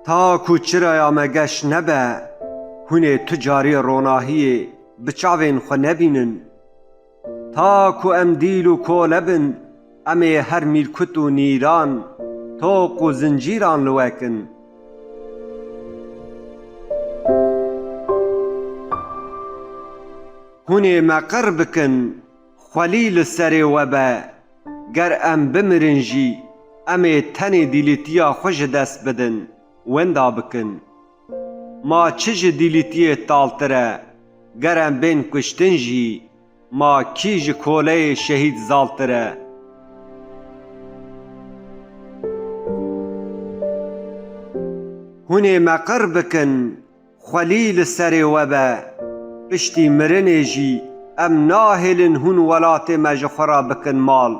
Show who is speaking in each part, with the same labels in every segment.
Speaker 1: تاکو چرا مگش نبه هونه تجاری روناهی بچاوین خو نبینن تاکو ام دیل و کولبن امی هر میرکت و نیران توق و زنجیران لوکن هونه مقر بکن خلیل سر وبه گر ام بمرنجی امی تن دیلیتیا خوش دست بدن وندا بکن ما چج دیلیتی تالتره گرم بین کشتن جی ما کیج کوله شهید زالتره هونه مقر بکن خلیل سر وبه پشتی مرنه جی ام ناهلن هون ولات مجخورا بکن مال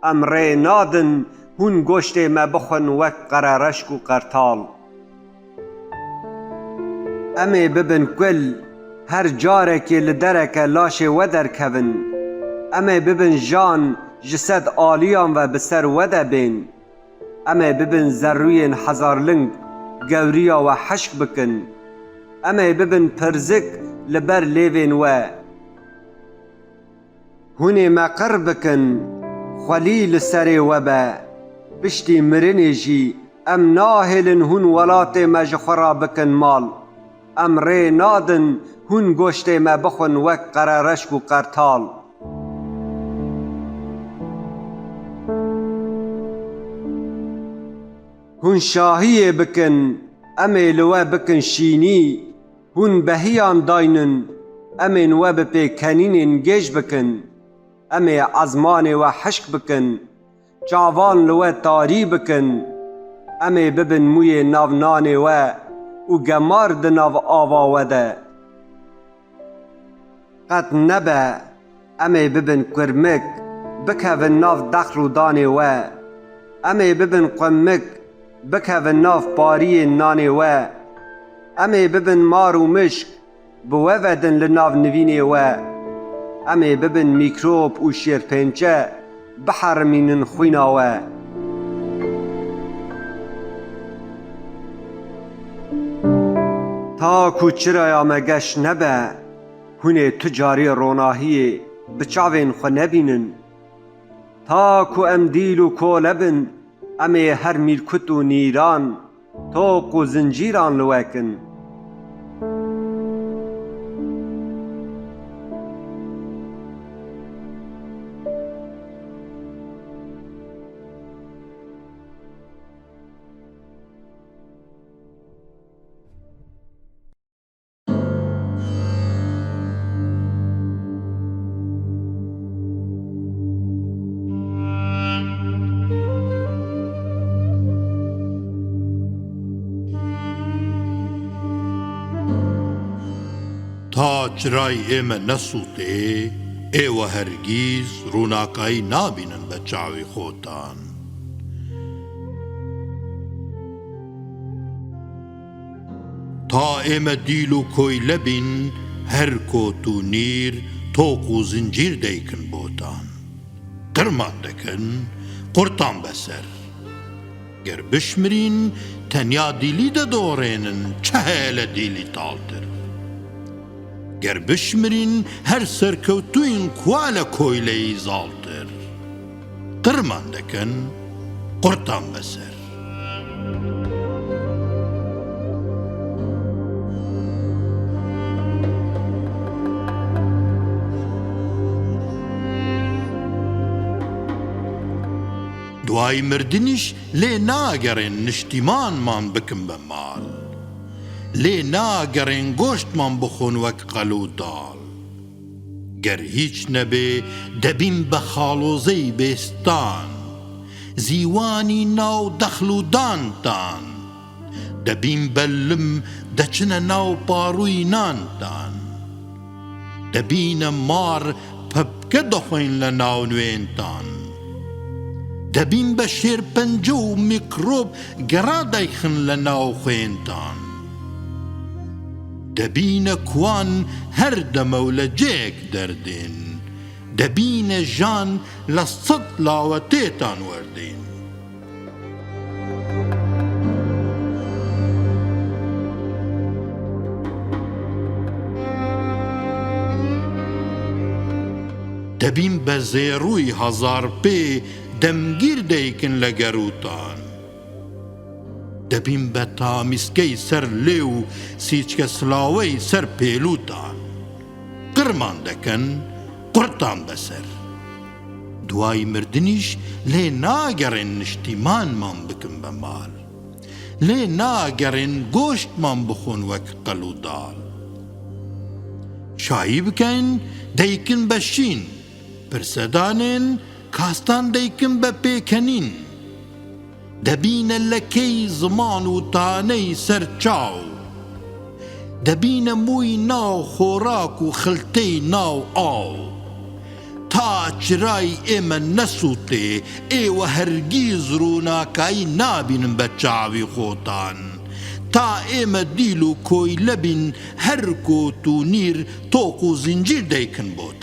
Speaker 1: ام ری نادن هون گوشت ما بخون وک قرارشک و قرطال امی ببن کل هر جارک لدرک لاش ودر کون امی ببن جان جسد آلیان و بسر وده بین امی ببن زروین هزارلنگ گوریا و حشک بکن امی ببن پرزک لبر لیوین و هونی مقر بکن خلیل سر وبه پشتی مرنی جی ام ناهلن هون ولات مجخورا بکن مال ام ری نادن هون گوشت ما بخون وک قرارشک و قرطال هون شاهی بکن امی لوه بکن شینی هون بهیان داینن امی نوه بپیکنین گیج بکن امی عزمان و حشک بکن چاوان لوه تاری بکن امی ببن موی ناونان و گمار دناو آوا وده قد نبه امی ببن کرمک بکهون ناف دخل و دانه و امی ببن قمک بکهون ناف پاری نانه و امی ببن مار و مشک بوودن لناف نوینه و امی ببن میکروب و شیرپنچه بحرمینن خوینا و تاکو چرا مگش نبه هونه تجاری روناهی بچاوین خو نبینن تاکو ام دیل و کولبن امی هر میرکت و نیران توق و زنجیران لوکن
Speaker 2: تا چرای ئێمە نەسووتێ ئێوە هەرگیز ڕووناکایی نابینن بە چاوی خۆتان تا ئێمە دیل و کۆی لەبین هەر کۆت و نیر تۆق و زنجیر دەیکن بۆتان ترمان دەکەن قورتان بەسەر گەر بشمرین تەنیا دیلی دەدۆڕێنن چ هەیە لە دیلی تاڵتر گر بشمرین هر سرکوتوین کوا لە کۆیلەی زاڵتر قڕمان دەکەن قورتان بەسەر دوای مردنیش لێ ناگەڕێن نیشتیمانمان بکن بە ماڵ لێ ناگەڕێن گۆشتمان بخۆن وەک قەل و داڵ گەر هیچ نەبێ دەبین بە خاڵۆزەی بێستان زیوانی ناو دەخل و دانتان دەبین بەلم دەچنە ناو پاڕووی نانتان دەبینە مار پەپکە دەخۆین لە ناو نوێنتان دەبین بە شێرپەنجە و میکرۆب گەڕا دەیخن لە ناو خوێنتان دەبینە کوان هەر دەمە و لە جێک دەردێن دەبینە ژان لە سەد لاوەتێتان وەردێن دەبین بە زێڕووی هەزار پێ دەمگیر دەیکن لە گەروتان دەبین بە تامیسکەی سەر لێ و سیچکە سلاوەی سەر پێلوتان قڕمان دەکەن قورتان بەسەر دوای مردنیش لێ ناگەڕێن نیشتیمانمان بکن بە مال لێ ناگەڕێن گۆشتمان بخۆن وەک قەل و داڵ شایی بکەین دەیکن بە شین پرسەدانێن کاستان دەیکن بە پێکەنین دەبینە لەکەی زمان و تانەی سەرچاو دەبینە مووی ناو خۆراک و خلتەی ناو ئاو تا چرای ئێمە نەسووتێ ئێوە هەرگیز ڕووناکایی نابینن بە چاوی خۆتان تا ئێمە دیل و کۆی لەبین هەر کۆت و نیر تۆق و زنجیر دەیکن بۆت